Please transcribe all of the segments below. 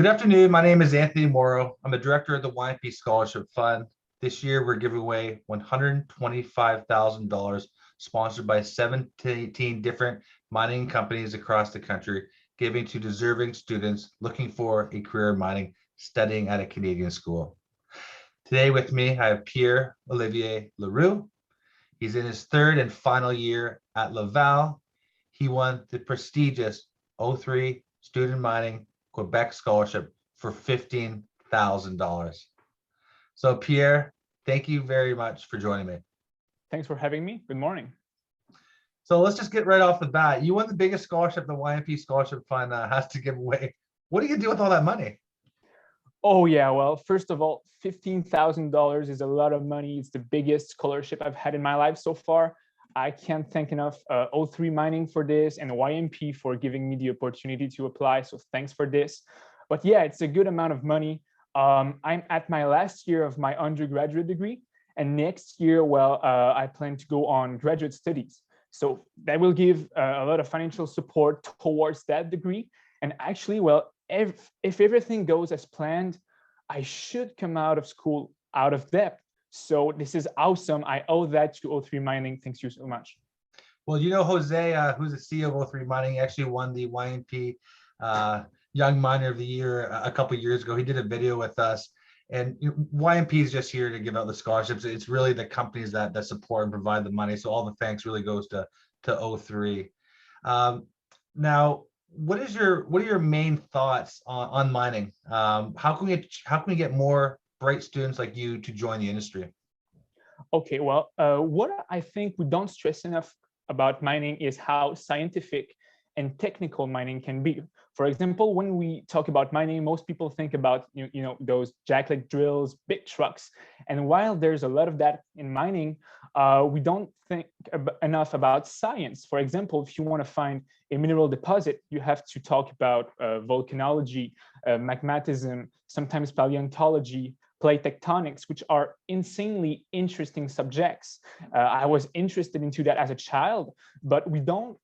Good afternoon. My name is Anthony Moreau. I'm the director of the YMP Scholarship Fund. This year, we're giving away $125,000 sponsored by 17 different mining companies across the country, giving to deserving students looking for a career in mining, studying at a Canadian school. Today with me, I have Pierre Olivier Leroux. He's in his third and final year at Laval. He won the prestigious O3 Student Mining Quebec Scholarship for $15,000. So Pierre, thank you very much for joining me. Thanks for having me. Good morning. So let's just get right off the bat. You won the biggest scholarship the YMP Scholarship Fund has to give away. What do you do with all that money? Oh yeah, well, first of all, $15,000 is a lot of money. It's the biggest scholarship I've had in my life so far. I can't thank enough O3 Mining for this and YMP for giving me the opportunity to apply. So thanks for this. But yeah, it's a good amount of money. I'm at my last year of my undergraduate degree. And next year, well, I plan to go on graduate studies. So that will give a lot of financial support towards that degree. And actually, well, if everything goes as planned, I should come out of school out of debt. So this is awesome. I owe that to O3 Mining. Thanks you so much. Well, you know, Jose, who's the CEO of O3 Mining, actually won the YMP Young Miner of the Year a couple of years ago. He did a video with us. And YMP is just here to give out the scholarships. It's really the companies that support and provide the money. So all the thanks really goes to O3. Now, what are your main thoughts on mining? How can we get more bright students like you to join the industry? Okay, well, what I think we don't stress enough about mining is how scientific and technical mining can be. For example, when we talk about mining, most people think about those jackleg drills, big trucks. And while there's a lot of that in mining, we don't think enough about science. For example, if you want to find a mineral deposit, you have to talk about volcanology, magmatism, sometimes paleontology, plate tectonics, which are insanely interesting subjects. I was interested into that as a child, but we don't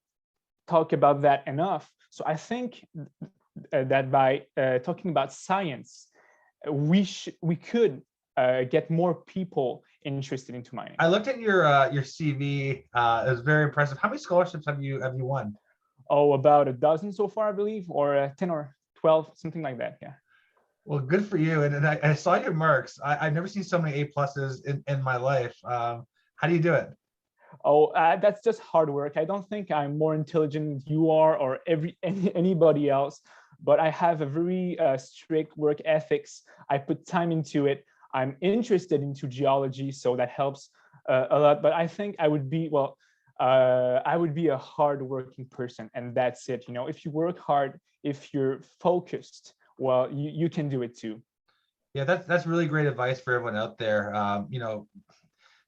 talk about that enough. So I think that by talking about science, we could get more people interested into mining. I looked at your CV. It was very impressive. How many scholarships have you won? Oh, about a dozen so far, I believe, or 10 or 12, something like that. Yeah. Well, good for you. And I saw your marks. I've never seen so many A+ in my life. How do you do it? Oh, that's just hard work. I don't think I'm more intelligent than you are or anybody else, but I have a very strict work ethics. I put time into it. I'm interested into geology, so that helps a lot. But I think I would be, well, I would be a hard-working person, and that's it. If you work hard, if you're focused, well, you can do it too. Yeah, that's really great advice for everyone out there. There's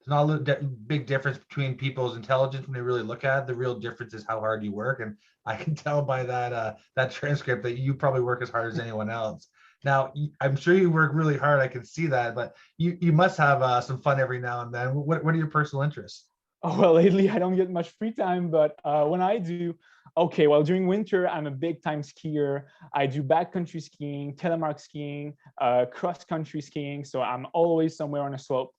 not a big difference between people's intelligence when they really look at it. The real difference is how hard you work, and I can tell by that transcript that you probably work as hard as anyone else. Now, I'm sure you work really hard. I can see that, but you must have some fun every now and then. What are your personal interests? Oh, well, lately I don't get much free time, but when I do, okay, well, during winter, I'm a big time skier. I do backcountry skiing, telemark skiing, cross-country skiing. So I'm always somewhere on a slope.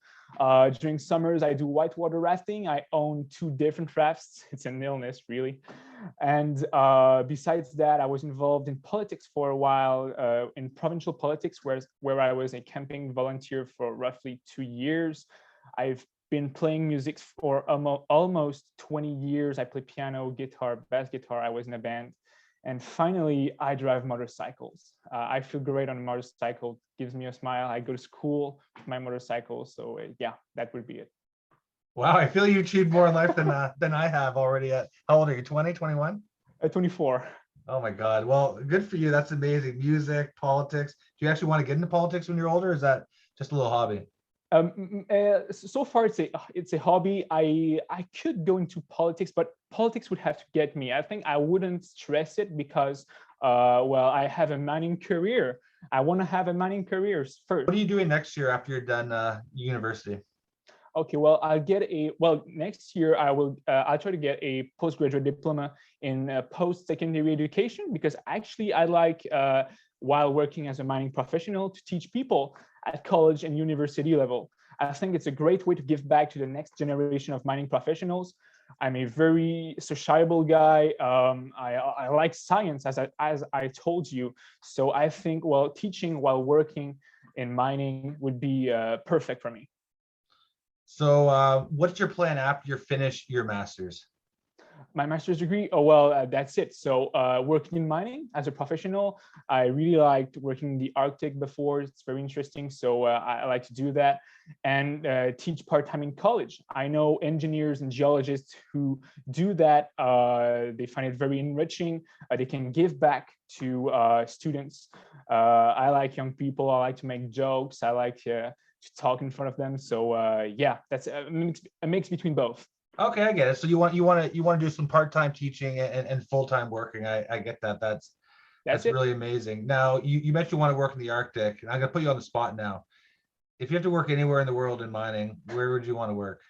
During summers, I do whitewater rafting. I own 2 different rafts. It's an illness, really. And besides that, I was involved in politics for a while, in provincial politics, where I was a camping volunteer for roughly 2 years. I've been playing music for almost 20 years. I play piano, guitar, bass guitar. I was in a band. And finally, I drive motorcycles. I feel great on a motorcycle. It gives me a smile. I go to school with my motorcycle. So yeah, that would be it. Wow, I feel you achieved more in life than I have already. How old are you? 20, 21? 24. Oh my God. Well, good for you. That's amazing. Music, politics. Do you actually want to get into politics when you're older? Or is that just a little hobby? So far, it's a hobby. I could go into politics, but politics would have to get me. I think I wouldn't stress it because, well, I have a mining career. I want to have a mining career first. What are you doing next year after you're done university? Okay, well, next year I'll try to get a postgraduate diploma in post-secondary education, because actually I like, while working as a mining professional, to teach people at college and university level. I think it's a great way to give back to the next generation of mining professionals. I'm a very sociable guy. I like science, as I told you. So I think, well, teaching while working in mining would be perfect for me. So what's your plan after you finish your master's? My master's degree, oh well, that's it. So working in mining as a professional, I really liked working in the Arctic before. It's very interesting, so I like to do that, and teach part-time in college. I know engineers and geologists who do that. They find it very enriching. They can give back to students. I like young people. I like to make jokes. I like to talk in front of them. So yeah, that's a mix between both. Okay, I get it. So you want to do some part-time teaching and full-time working. I get that. That's That's it. really amazing. Now you mentioned you want to work in the Arctic, and I'm gonna put you on the spot now. If you have to work anywhere in the world in mining, where would you want to work?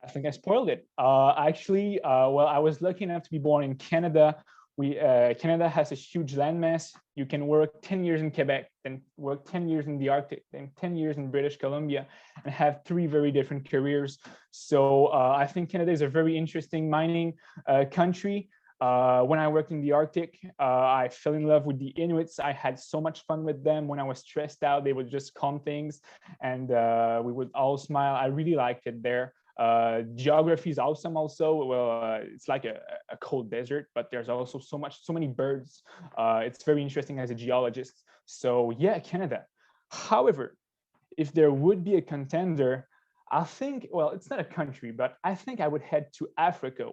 I think I spoiled it. Actually, well, I was lucky enough to be born in Canada. Canada has a huge landmass. You can work 10 years in Quebec, then work 10 years in the Arctic, then 10 years in British Columbia, and have three very different careers. So I think Canada is a very interesting mining country. When I worked in the Arctic, I fell in love with the Inuits. I had so much fun with them. When I was stressed out, they would just calm things, and we would all smile. I really liked it there. Geography is awesome also. Well, it's like a cold desert, but there's also so many birds. It's very interesting as a geologist. So yeah, Canada. However, if there would be a contender, I think, well, it's not a country, but I think I would head to Africa.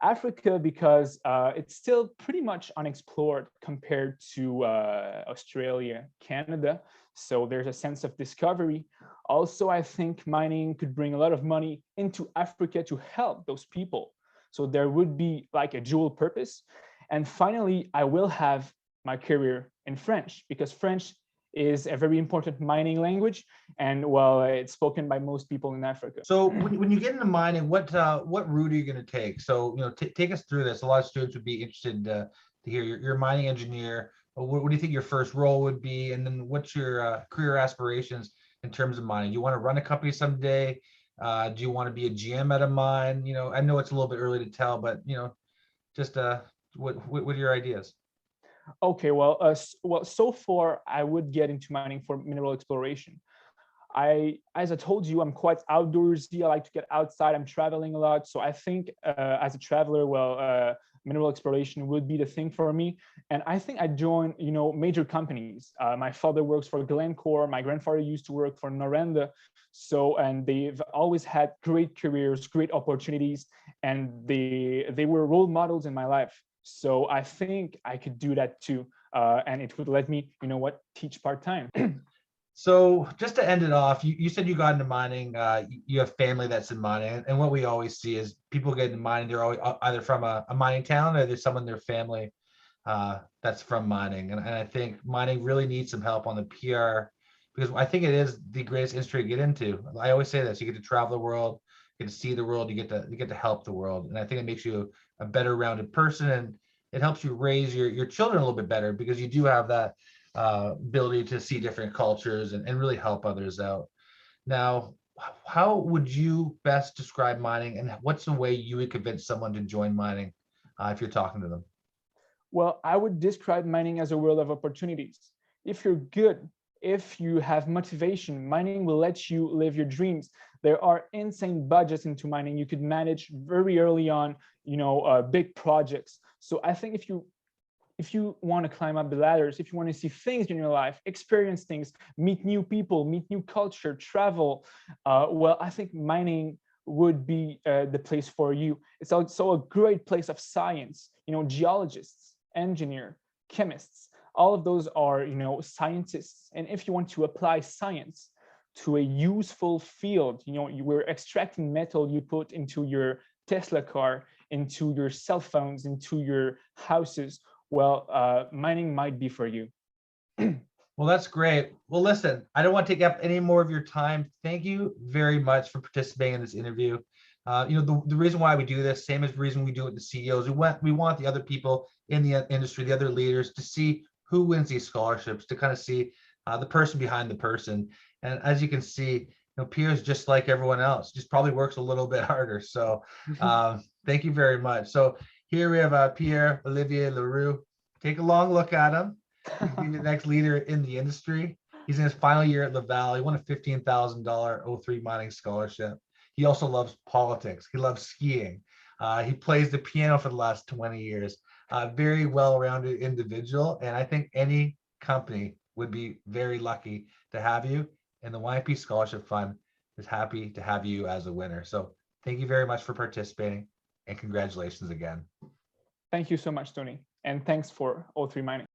Africa, because it's still pretty much unexplored compared to Australia, Canada. So there's a sense of discovery. Also, I think mining could bring a lot of money into Africa to help those people. So there would be like a dual purpose. And finally, I will have my career in French, because French is a very important mining language, and well, it's spoken by most people in Africa. So when you get into mining, what route are you going to take? So take us through this. A lot of students would be interested to hear. You're a mining engineer. What do you think your first role would be, and then what's your career aspirations in terms of mining? Do you want to run a company someday? Do you want to be a GM at a mine? I know it's a little bit early to tell, but just what are your ideas? Okay, well, so far I would get into mining for mineral exploration. As I told you, I'm quite outdoorsy. I like to get outside. I'm traveling a lot, so I think as a traveler, well, mineral exploration would be the thing for me. And I think I join, major companies. My father works for Glencore. My grandfather used to work for Noranda. And they've always had great careers, great opportunities, and they were role models in my life. So I think I could do that too. And it would let me, teach part-time. So just to end it off, you said you got into mining, you have family that's in mining, and what we always see is people get into mining, they're always either from a mining town or there's someone in their family that's from mining. And I think mining really needs some help on the PR, because I think it is the greatest industry to get into. I always say this: you get to travel the world, you get to see the world, you get to help the world. And I think it makes you a better rounded person, and it helps you raise your children a little bit better, because you do have that ability to see different cultures and really help others out. Now, how would you best describe mining, and what's the way you would convince someone to join mining if you're talking to them? Well, I would describe mining as a world of opportunities. If you're good, if you have motivation, mining will let you live your dreams. There are insane budgets into mining. You could manage very early on, big projects. So I think if you want to climb up the ladders, if you want to see things in your life, experience things, meet new people, meet new culture, travel, well, I think mining would be the place for you. It's also a great place of science. Geologists, engineer, chemists, all of those are, scientists. And if you want to apply science to a useful field, you were extracting metal you put into your Tesla car, into your cell phones, into your houses, well, mining might be for you. Well, that's great. Well, listen, I don't want to take up any more of your time. Thank you very much for participating in this interview. The reason why we do this, same as the reason we do it to CEOs, we want the other people in the industry, the other leaders, to see who wins these scholarships, to kind of see the person behind the person. And as you can see, Pierre's just like everyone else, just probably works a little bit harder. So thank you very much. So here we have Pierre Olivier Leroux. Take a long look at him. He's gonna be the next leader in the industry. He's in his final year at Laval. He won a $15,000 O3 mining scholarship. He also loves politics. He loves skiing. He plays the piano for the last 20 years. Very well-rounded individual. And I think any company would be very lucky to have you. And the YMP Scholarship Fund is happy to have you as a winner. So thank you very much for participating, and congratulations again. Thank you so much, Tony. And thanks for O3 Mining.